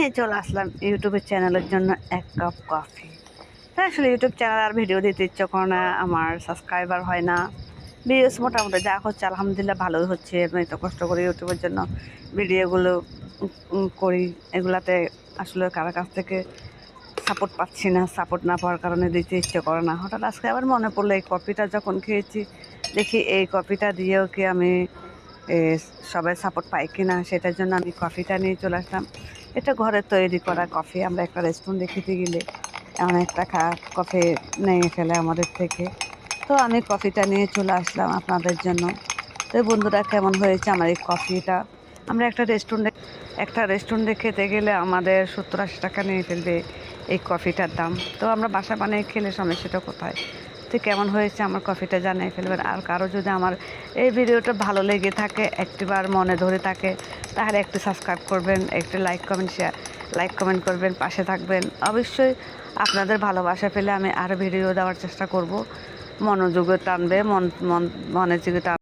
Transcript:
নিয়ে চলে আসলাম ইউটিউবের চ্যানেলের জন্য এক কাপ কফি। তাই আসলে ইউটিউব চ্যানেল আর ভিডিও দিতে ইচ্ছে করে না, আমার সাবস্ক্রাইবার হয় না। ভিউজ মোটামুটি যা হচ্ছে আলহামদুলিল্লাহ ভালোই হচ্ছে। আমি তো কষ্ট করে ইউটিউবের জন্য ভিডিওগুলো করি, এগুলাতে আসলে কারো কাছ থেকে সাপোর্ট পাচ্ছি না। সাপোর্ট না পাওয়ার কারণে দিতে ইচ্ছে করে না। হঠাৎ আজকে আবার মনে পড়লো এই কফিটা যখন খেয়েছি, দেখি এই কফিটা দিয়েও কি আমি সবাই সাপোর্ট পাই কি না, সেটার জন্য আমি কফিটা নিয়ে চলে আসলাম। এটা ঘরে তৈরি করা কফি। আমরা একটা রেস্টুরেন্টে খেতে গেলে অনেক টাকা কফি নিয়ে ফেলে আমাদের থেকে। তো আমি কফিটা নিয়ে চলে আসলাম আপনাদের জন্য। তো বন্ধুরা, কেমন হয়েছে আমার এই কফিটা? আমরা একটা রেস্টুরেন্টে খেতে গেলে আমাদের 70-80 টাকা নিয়ে ফেলবে এই কফিটার দাম। তো আমরা বাসা বানিয়ে খেলে সমস্যাটা কোথায়? তো কেমন হয়েছে আমার কফিটা জানিয়ে ফেলবেন। আর কারো যদি আমার এই ভিডিওটা ভালো লেগে থাকে, একটিবার মনে ধরে থাকে, তাহলে একটু সাবস্ক্রাইব করবেন, একটু লাইক কমেন্ট করবেন, পাশে থাকবেন। অবশ্যই আপনাদের ভালোবাসা পেলে আমি আরও ভিডিও দেওয়ার চেষ্টা করব। মনোযোগে টানবে, মনে যোগে টানবে।